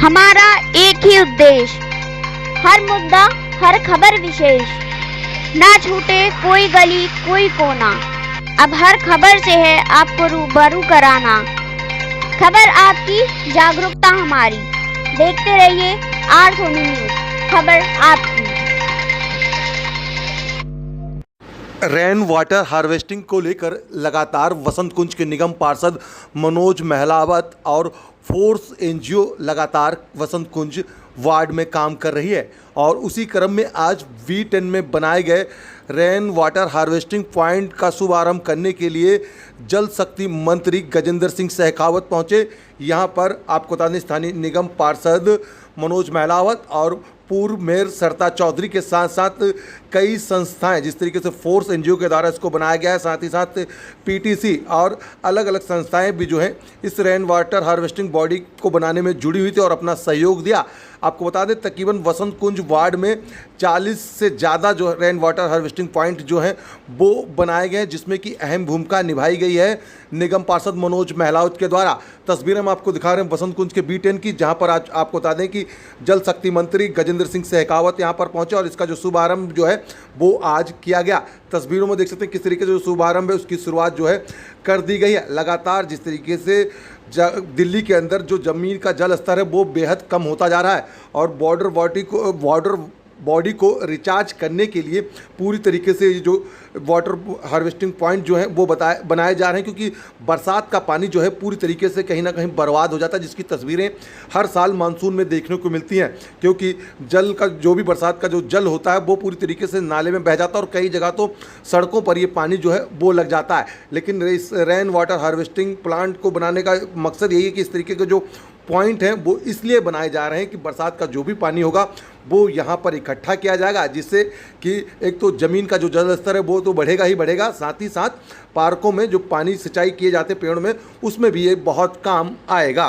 हमारा एक ही उद्देश्य, हर मुद्दा, हर खबर विशेष, ना छूटे कोई गली कोई कोना। अब हर खबर से है आपको रूबरू कराना। खबर आपकी, जागरूकता हमारी। देखते रहिए आर सोनी न्यूज, खबर आपकी। रेन वाटर हार्वेस्टिंग को लेकर लगातार वसंत कुंज के निगम पार्षद मनोज महलावत और फोर्स एनजीओ लगातार वसंत कुंज वार्ड में काम कर रही है और उसी क्रम में आज V10 में बनाए गए रेन वाटर हार्वेस्टिंग पॉइंट का शुभारंभ करने के लिए जल शक्ति मंत्री गजेंद्र सिंह शेखावत पहुंचे। यहां पर आपको बता दें स्थानीय निगम पार्षद मनोज महलावत और पूर्व मेयर सरिता चौधरी के साथ साथ कई संस्थाएं, जिस तरीके से फोर्स एनजीओ के द्वारा इसको बनाया गया है, साथ ही साथ पीटीसी और अलग अलग संस्थाएं भी जो हैं इस रेन वाटर हार्वेस्टिंग बॉडी को बनाने में जुड़ी हुई थी और अपना सहयोग दिया। आपको बता दें तकरीबन वसंत कुंज वार्ड में 40 से ज़्यादा जो रेन वाटर हार्वेस्टिंग पॉइंट जो हैं वो बनाए गए हैं, जिसमें कि अहम भूमिका निभाई गई है निगम पार्षद मनोज महलावत के द्वारा। तस्वीरें हम आपको दिखा रहे हैं वसंत कुंज के V10 की, जहां पर आज आपको बता दें कि जल शक्ति मंत्री गजेंद्र सिंह शेखावत यहां पर पहुंचे और इसका जो शुभारंभ जो है वो आज किया गया। तस्वीरों में देख सकते हैं किस तरीके से जो शुभारंभ है उसकी शुरुआत जो है कर दी गई है। लगातार जिस तरीके से दिल्ली के अंदर जो ज़मीन का जल स्तर है वो बेहद कम होता जा रहा है और वाटर बॉडी को रिचार्ज करने के लिए पूरी तरीके से जो वाटर हार्वेस्टिंग पॉइंट जो है वो बनाए जा रहे हैं, क्योंकि बरसात का पानी जो है पूरी तरीके से कहीं ना कहीं बर्बाद हो जाता है, जिसकी तस्वीरें हर साल मानसून में देखने को मिलती हैं। क्योंकि जल का जो भी बरसात का जो जल होता है वो पूरी तरीके से नाले में बह जाता है और कई जगह तो सड़कों पर ये पानी जो है वो लग जाता है। लेकिन इस रेन वाटर हार्वेस्टिंग प्लांट को बनाने का मकसद यही है कि इस तरीके के जो पॉइंट हैं वो इसलिए बनाए जा रहे हैं कि बरसात का जो भी पानी होगा वो यहाँ पर इकट्ठा किया जाएगा, जिससे कि एक तो ज़मीन का जो जल स्तर है वो तो बढ़ेगा ही बढ़ेगा, साथ ही साथ पार्कों में जो पानी सिंचाई किए जाते पेड़ों में उसमें भी ये बहुत काम आएगा।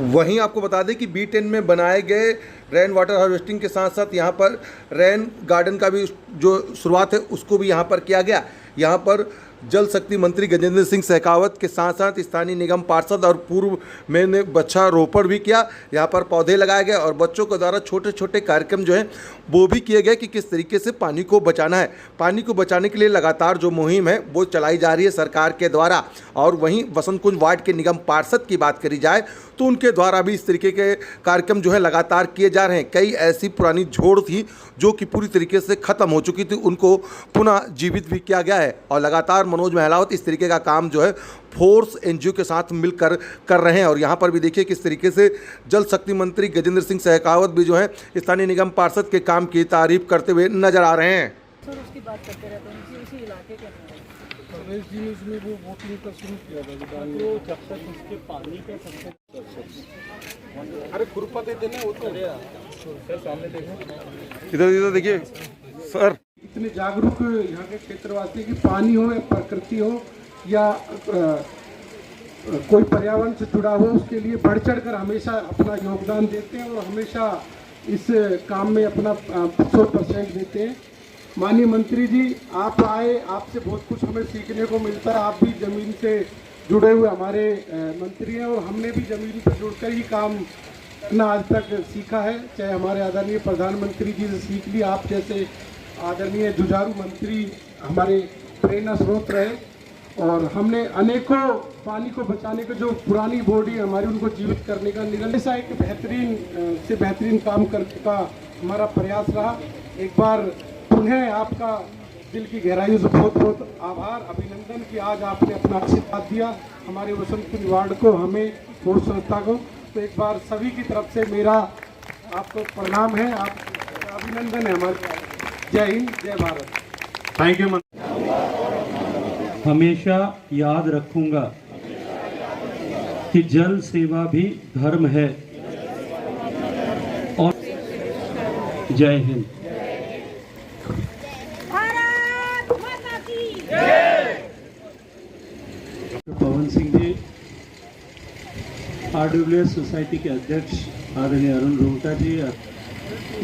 वहीं आपको बता दें कि B10 में बनाए गए रेन वाटर हार्वेस्टिंग के साथ साथ यहाँ पर रेन गार्डन का भी जो शुरुआत है उसको भी यहाँ पर किया गया। यहाँ पर जल शक्ति मंत्री गजेंद्र सिंह शेखावत के साथ साथ स्थानीय निगम पार्षद और पूर्व मेयर ने वृक्षारोपण भी किया। यहाँ पर पौधे लगाए गए और बच्चों के द्वारा छोटे छोटे कार्यक्रम जो हैं वो भी किए गए कि किस तरीके से पानी को बचाना है। पानी को बचाने के लिए लगातार जो मुहिम है वो चलाई जा रही है सरकार के द्वारा। और वहीं वसंत कुंज वार्ड के निगम पार्षद की बात करी जाए तो उनके द्वारा भी इस तरीके के कार्यक्रम जो है लगातार किए जा रहे हैं। कई ऐसी पुरानी झोड़ थी जो कि पूरी तरीके से ख़त्म हो चुकी थी, उनको पुनः जीवित भी किया गया है और लगातार मनोज महलावत इस तरीके का काम जो है फोर्स एनजीओ के साथ मिलकर कर रहे हैं। और यहाँ पर भी देखिए किस तरीके से जल शक्ति मंत्री गजेंद्र सिंह शेखावत भी जो है स्थानीय निगम पार्षद के काम की तारीफ करते हुए नजर आ रहे हैं। सर उसकी बात करते रहते हैं उसी इलाके के प्रवेश जी ने इसमें वो वोटिंग का शुरू किया था तो जब तक उसके पानी का सबसे अरे खुरपा देते ना वो तो सर सामने देखो इधर देखिए सर, इतने जागरूक यहाँ के क्षेत्रवासी कि पानी हो या प्रकृति हो या कोई पर्यावरण से जुड़ा हो उसके लिए बढ़ चढ़ कर हमेशा अपना योगदान देते हैं और हमेशा इस काम में अपना 100% देते हैं। माननीय मंत्री जी आप आए, आपसे बहुत कुछ हमें सीखने को मिलता है। आप भी ज़मीन से जुड़े हुए हमारे मंत्री हैं और हमने भी ज़मीन पर जुड़कर ही काम करना आज तक सीखा है। चाहे हमारे आदरणीय प्रधानमंत्री जी से सीख लिया, आप जैसे आदरणीय जुझारू मंत्री हमारे प्रेरणा स्रोत रहे और हमने अनेकों पानी को बचाने के जो पुरानी बॉडी हमारी उनको जीवित करने का निरंतर एक बेहतरीन से बेहतरीन काम करने का हमारा प्रयास रहा। एक बार पुनः आपका दिल की गहराइयों से बहुत बहुत आभार, अभिनंदन कि आज आपने अपना आशीर्वाद दिया हमारे वसंत कुंज वार्ड को, हमें फोर्स संस्था को। तो एक बार सभी की तरफ से मेरा आपको प्रणाम है, आप अभिनंदन है हमारे। जय हिंद, जय भारत। Thank you. हमेशा याद रखूंगा कि जल सेवा भी धर्म है और जय हिंद। पवन सिंह जी RWS सोसाइटी के अध्यक्ष आदरणीय अरुण रोहटा जी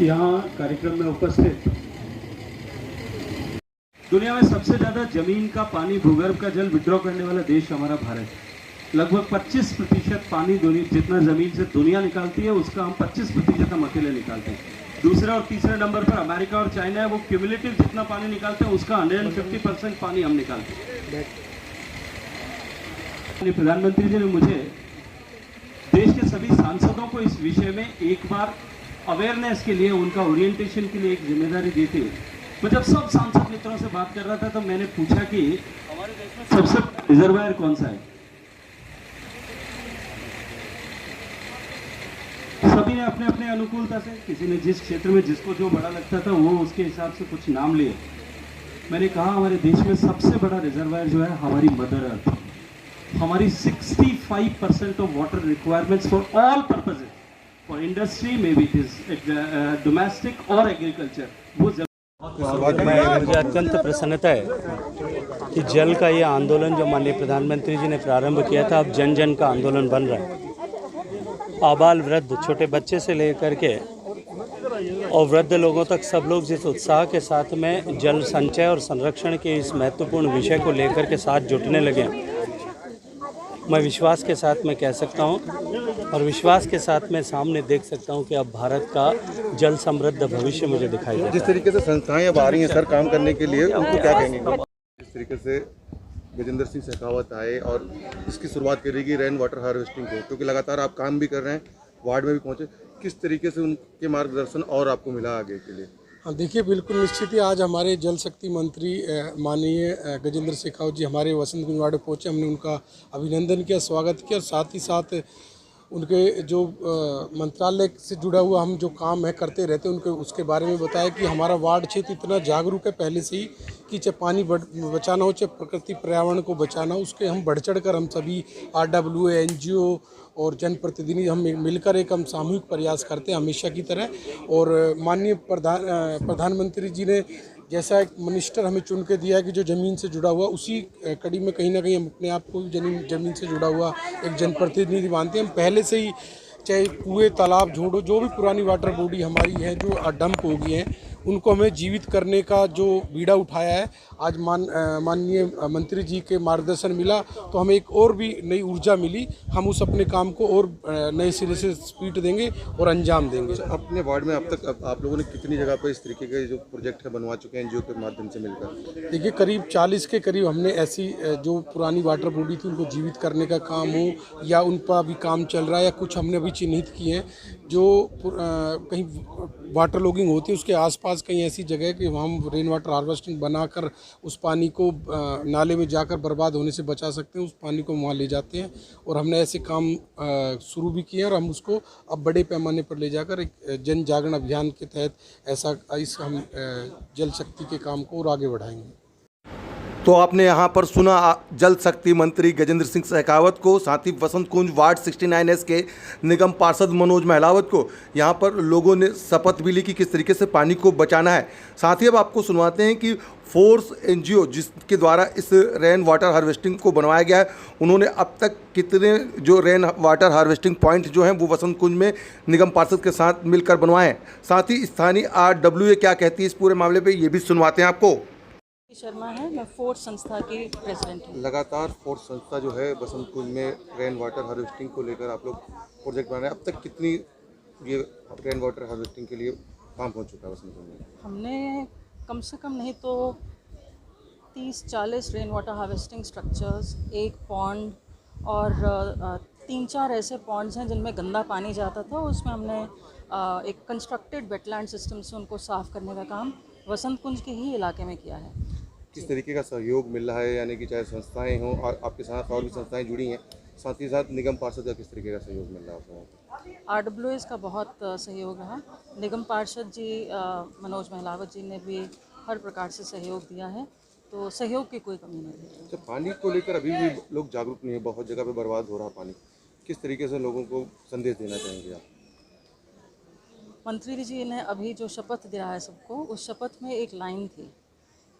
यहाँ कार्यक्रम में उपस्थित। दुनिया में सबसे ज़्यादा जमीन का पानी, भूगर्भ का जल विड्रॉ करने वाला देश हमारा भारत है। लगभग 25% पानी जितना ज़मीन से दुनिया निकालती है उसका हम 25% हम अकेले निकालते हैं। दूसरे और तीसरे नंबर पर अमेरिका और चाइना है, वो क्यूमुलेटिव जितना पानी निकालते हैं उसका 150% पानी हम निकालते हैं। प्रधानमंत्री जी ने मुझे देश के सभी सांसदों को इस विषय में एक बार अवेयरनेस के लिए, उनका ओरिएंटेशन के लिए एक जिम्मेदारी दी थी। मैं जब सब सांसद मित्रों से बात कर रहा था तो मैंने पूछा कि हमारे देश में सबसे रिजर्वायर कौन सा है। सभी ने अपने अपने अनुकूलता से, किसी ने जिस क्षेत्र में जिसको जो बड़ा लगता था वो उसके हिसाब से कुछ नाम लिए। मैंने कहा हमारे देश में सबसे बड़ा रिजर्वायर जो है हमारी मदर अर्थ। हमारी 65% of water requirements for all purposes, for industry, may be it is domestic और एग्रीकल्चर, वो मुझे अत्यंत प्रसन्नता है कि जल का ये आंदोलन जो माननीय प्रधानमंत्री जी ने प्रारंभ किया था, अब जन जन का आंदोलन बन रहा है। आबाल वृद्ध, छोटे बच्चे से लेकर के और वृद्ध लोगों तक सब लोग जिस उत्साह के साथ में जल संचय और संरक्षण के इस महत्वपूर्ण विषय को लेकर के साथ जुटने लगे, मैं विश्वास के साथ में कह सकता हूं और विश्वास के साथ में सामने देख सकता हूं कि अब भारत का जल समृद्ध भविष्य मुझे दिखाई देता है। जिस तरीके से संस्थाएं अब आ रही हैं सर काम करने के लिए, उनको क्या कहेंगे? जिस तरीके से गजेंद्र सिंह शेखावत आए और इसकी शुरुआत करेगी रेन वाटर हार्वेस्टिंग को, क्योंकि लगातार आप काम भी कर रहे हैं, वार्ड में भी पहुंचे, किस तरीके से उनके मार्गदर्शन और आपको मिला आगे के लिए? हाँ देखिए, बिल्कुल निश्चित ही आज हमारे जल शक्ति मंत्री माननीय गजेंद्र शेखावत जी हमारे वसंत कुंज वार्ड पहुँचे। हमने उनका अभिनंदन किया, स्वागत किया और साथ ही साथ उनके जो मंत्रालय से जुड़ा हुआ हम जो काम है करते रहते हैं उनके उसके बारे में बताया कि हमारा वार्ड क्षेत्र इतना जागरूक है पहले से ही कि चाहे पानी बचाना हो, चाहे प्रकृति पर्यावरण को बचाना हो, उसके हम बढ़ चढ़ कर हम सभी RWA, NGO और जनप्रतिनिधि हम मिलकर एक हम सामूहिक प्रयास करते हैं हमेशा की तरह। और माननीय प्रधानमंत्री जी ने जैसा एक मिनिस्टर हमें चुन के दिया है कि जो ज़मीन से जुड़ा हुआ, उसी कड़ी में कहीं ना कहीं हम अपने आप को ज़मीन से जुड़ा हुआ एक जनप्रतिनिधि मानते हैं। हम पहले से ही चाहे कुएँ, तालाब, झोड़ो, जो भी पुरानी वाटर बॉडी हमारी है जो डंप हो गई हैं, उनको हमें जीवित करने का जो बीड़ा उठाया है, आज माननीय मंत्री जी के मार्गदर्शन मिला तो हमें एक और भी नई ऊर्जा मिली। हम उस अपने काम को और नए सिरे से स्पीड देंगे और अंजाम देंगे। अपने वार्ड में अब तक आप लोगों ने कितनी जगह पर इस तरीके के जो प्रोजेक्ट है बनवा चुके हैं NGO के माध्यम से मिलकर? देखिए, करीब 40 के करीब हमने ऐसी जो पुरानी वाटर बॉडी थी उनको जीवित करने का काम हो या उन पर अभी काम चल रहा है या कुछ हमने अभी चिन्हित किए हैं जो कहीं वाटर लॉगिंग होती है उसके आसपास कहीं ऐसी जगह है कि वहाँ हम रेन वाटर हार्वेस्टिंग बनाकर उस पानी को नाले में जाकर बर्बाद होने से बचा सकते हैं। उस पानी को वहाँ ले जाते हैं और हमने ऐसे काम शुरू भी किए हैं और हम उसको अब बड़े पैमाने पर ले जाकर एक जन जागरण अभियान के तहत ऐसा हम जल शक्ति के काम को और आगे बढ़ाएंगे। तो आपने यहाँ पर सुना जल शक्ति मंत्री गजेंद्र सिंह शेखावत को, साथ ही वसंत कुंज वार्ड 69S के निगम पार्षद मनोज महलावत को। यहाँ पर लोगों ने शपथ भी ली कि किस तरीके से पानी को बचाना है। साथ ही अब आपको सुनवाते हैं कि फोर्स NGO जिसके द्वारा इस रेन वाटर हार्वेस्टिंग को बनवाया गया है, उन्होंने अब तक कितने जो रेन वाटर हार्वेस्टिंग पॉइंट जो हैं वो वसंत कुंज में निगम पार्षद के साथ मिलकर बनवाए हैं। साथ ही स्थानीय RWA क्या कहती है इस पूरे मामले पर, ये भी सुनवाते हैं आपको। शर्मा है, मैं फोर्स संस्था की प्रेसिडेंट हूँ। लगातार फोर्स संस्था जो है वसंत कुंज में रेन वाटर हार्वेस्टिंग को लेकर आप लोग प्रोजेक्ट बना रहे हैं, अब तक कितनी ये रेन वाटर हार्वेस्टिंग के लिए काम हो चुका है वसंत कुंज में? हमने कम से कम नहीं तो 30-40 रेन वाटर हार्वेस्टिंग स्ट्रक्चर्स, एक पॉन्ड और 3-4 ऐसे पॉन्ड्स हैं जिनमें गंदा पानी जाता था, उसमें हमने एक कंस्ट्रक्टेड वेटलैंड सिस्टम से उनको साफ़ करने का काम वसंत कुंज के ही इलाके में किया है। किस तरीके का सहयोग मिल रहा है, यानी कि चाहे संस्थाएं हों और आपके साथ और भी संस्थाएं जुड़ी हैं, साथ ही साथ निगम पार्षद का किस तरीके का सहयोग मिल रहा है? RWAs का बहुत सहयोग रहा। निगम पार्षद जी मनोज महलावत जी ने भी हर प्रकार से सहयोग दिया है, तो सहयोग की कोई कमी नहीं है। तो पानी को लेकर अभी भी लोग जागरूक नहीं है, बहुत जगह पे बर्बाद हो रहा पानी, किस तरीके से लोगों को संदेश देना चाहेंगे आप? मंत्री जी ने अभी जो शपथ दिया है सबको, उस शपथ में एक लाइन थी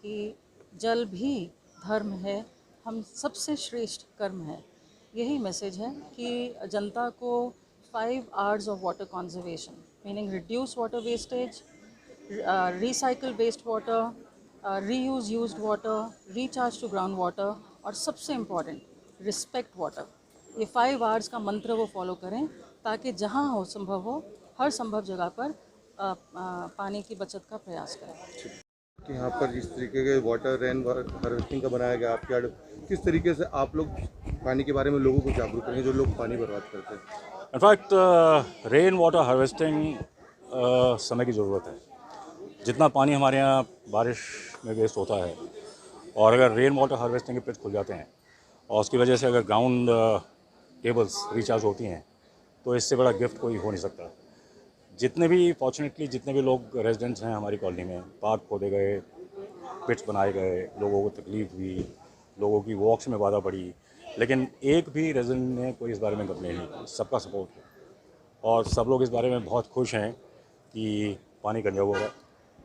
कि जल भी धर्म है, हम सबसे श्रेष्ठ कर्म है। यही मैसेज है कि जनता को 5 Rs of water conservation, meaning reduce water wastage, recycle waste water, reuse used water, recharge to ground water और सबसे इम्पॉर्टेंट रिस्पेक्ट वाटर, ये 5 आवर्स का मंत्र वो फॉलो करें, ताकि जहाँ हो संभव हो हर संभव जगह पर पानी की बचत का प्रयास करें। कि यहाँ पर जिस तरीके के वाटर रेन हार्वेस्टिंग का बनाया गया आपके किस तरीके से आप लोग पानी के बारे में लोगों को जागरूक करेंगे जो लोग पानी बर्बाद करते हैं? इनफैक्ट रेन वाटर हार्वेस्टिंग समय की ज़रूरत है। जितना पानी हमारे यहाँ बारिश में वेस्ट होता है, और अगर रेन वाटर हार्वेस्टिंग के पिच खुल जाते हैं और उसकी वजह से अगर ग्राउंड टेबल्स रिचार्ज होती हैं, तो इससे बड़ा गिफ्ट कोई हो नहीं सकता। जितने भी लोग रेजिडेंट्स हैं हमारी कॉलोनी में, पार्क खोदे गए, पिच बनाए गए, लोगों को तकलीफ हुई, लोगों की वॉक्स में बाधा पड़ी, लेकिन एक भी रेजिडेंट ने कोई इस बारे में कंप्लेन नहीं की। सबका सपोर्ट है और सब लोग इस बारे में बहुत खुश हैं कि पानी कंजर्व हो रहा है,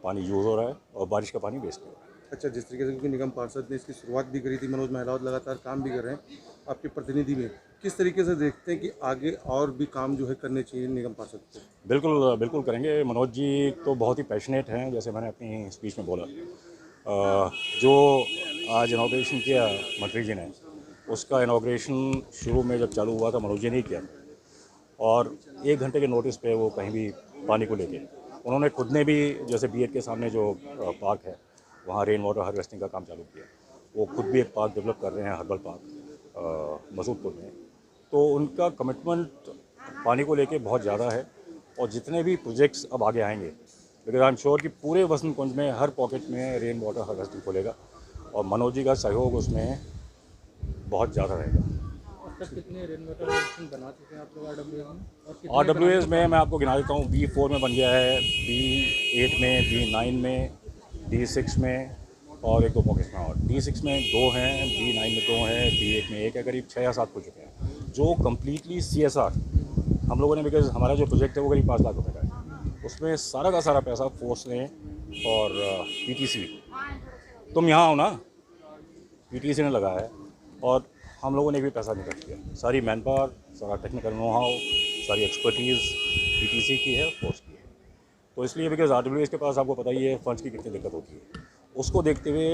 पानी यूज़ हो रहा है और बारिश का पानी वेस्ट हो रहा है। अच्छा, जिस तरीके से क्योंकि निगम पार्षद ने इसकी शुरुआत भी करी थी, मनोज महलावत लगातार काम भी कर रहे हैं, आपके प्रतिनिधि में किस तरीके से देखते हैं कि आगे और भी काम जो है करने चाहिए निगम पार्षद को? बिल्कुल करेंगे। मनोज जी तो बहुत ही पैशनेट हैं, जैसे मैंने अपनी स्पीच में बोला। जो आज इनॉग्रेशन किया मंत्री जी ने, उसका इनॉग्रेशन शुरू में जब चालू हुआ था मनोज जी ने किया, और 1 घंटे के नोटिस पे वो कहीं भी पानी को लेके उन्होंने खुद ने भी, जैसे बीएड के सामने जो पार्क है वहाँ रेन वाटर हार्वेस्टिंग का काम चालू किया। वो खुद भी एक पार्क डेवलप कर रहे हैं, हर्बल पार्क मसूदपुर में। तो उनका कमिटमेंट पानी को लेके बहुत ज़्यादा है, और जितने भी प्रोजेक्ट्स अब आगे आएंगे, लेकिन आई एम श्योर कि पूरे वसंत कुंज में हर पॉकेट में रेन वाटर हार्वेस्टिंग खोलेगा, और मनोज जी का सहयोग उसमें बहुत ज़्यादा रहेगा। कितने रेन वाटर हार्वेस्टिंग बना चुके हैं आप लोग RWAs में? RWAs में मैं आपको गिना देता हूँ। B4 में बन गया है, B8 में, B9 में, D6 में और 1-2 पॉकेट्स में, और D6 में 2 हैं, B9 में 2 हैं, B8 में 1 है। करीब 6 या 7 हो चुके हैं, जो कम्प्लीटली CSR हम लोगों ने, बिकॉज हमारा जो प्रोजेक्ट है वो करीब 5 लाख रुपये का है। उसमें सारा का सारा पैसा फोर्स ने और PTC, तुम यहाँ हो ना, PTC ने लगाया है, और हम लोगों ने भी पैसा नहीं खर्च किया। सारी मैन पावर, सारा टेक्निकल नो हाउ, सारी एक्सपर्टीज़ PTC की है, फोर्स की है। तो इसलिए बिकॉज RWAs के पास आपको पता ही है फंड्स की कितनी दिक्कत होती है। उसको देखते हुए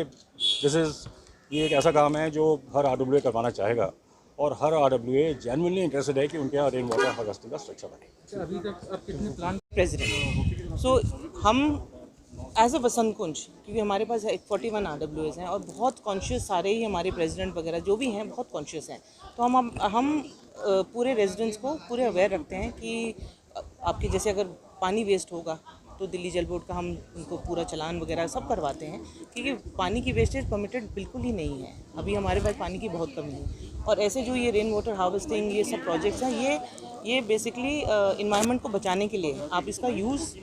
ये एक ऐसा काम है जो हर RWA करवाना चाहेगा, और हर RWA जेन्युइनली इंटरेस्टेड है कि उनके यहाँ रेन वाटर हार्वेस्टिंग का स्ट्रक्चर बने। अभी तक आप कितने प्लान प्रेसिडेंट। सो हम एज अ वसंत कुंज, क्योंकि हमारे पास 41 RWAs हैं और बहुत कॉन्शियस, सारे ही हमारे प्रेसिडेंट वगैरह जो भी हैं बहुत कॉन्शियस हैं, तो हम पूरे रेजिडेंट्स को पूरे अवेयर रखते हैं कि आपके जैसे अगर पानी वेस्ट होगा तो दिल्ली जल बोर्ड का हम उनको पूरा चालान वगैरह सब करवाते हैं, क्योंकि पानी की वेस्टेज परमिटेड बिल्कुल ही नहीं है। अभी हमारे पास पानी की बहुत कमी है, और ऐसे जो ये रेन वाटर हार्वेस्टिंग ये सब प्रोजेक्ट्स हैं, ये बेसिकली इन्वायरमेंट को बचाने के लिए। आप इसका यूज़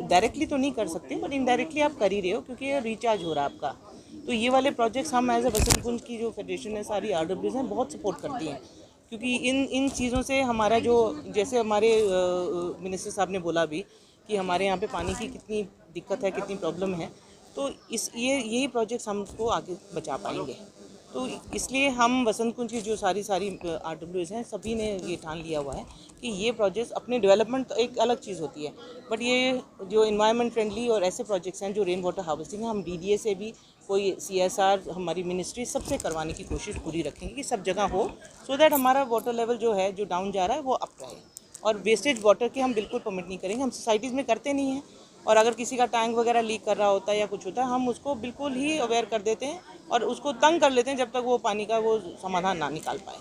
डायरेक्टली तो नहीं कर सकते, बट इनडायरेक्टली आप कर ही रहे हो, क्योंकि ये रिचार्ज हो रहा है आपका। तो ये वाले प्रोजेक्ट्स हम एज अ वसंत कुंज की जो फेडरेशन है, सारी RWAs हैं, बहुत सपोर्ट करती हैं, क्योंकि इन चीज़ों से हमारा जो, जैसे हमारे मिनिस्टर साहब ने बोला भी कि हमारे यहाँ पे पानी की कितनी दिक्कत है, कितनी प्रॉब्लम है, तो यही प्रोजेक्ट्स हमको आगे बचा पाएंगे। तो इसलिए हम वसंत कुंज की जो सारी RWAs हैं, सभी ने ये ठान लिया हुआ है कि ये प्रोजेक्ट्स अपने डेवलपमेंट एक अलग चीज़ होती है, बट ये जो इन्वायरमेंट फ्रेंडली और ऐसे प्रोजेक्ट्स हैं जो रेन वाटर हार्वेस्टिंग है, हम DDA से भी, कोई CSR, हमारी मिनिस्ट्री, सबसे करवाने की कोशिश पूरी रखेंगे कि सब जगह हो, सो दैट हमारा वाटर लेवल जो है, जो डाउन जा रहा है, वो अप रहे। और वेस्टेज वाटर की हम बिल्कुल परमिट नहीं करेंगे। हम सोसाइटीज़ में करते नहीं हैं, और अगर किसी का टैंक वगैरह लीक कर रहा होता है या कुछ होता है, हम उसको बिल्कुल ही अवेयर कर देते हैं और उसको तंग कर लेते हैं जब तक वो पानी का वो समाधान ना निकाल पाए।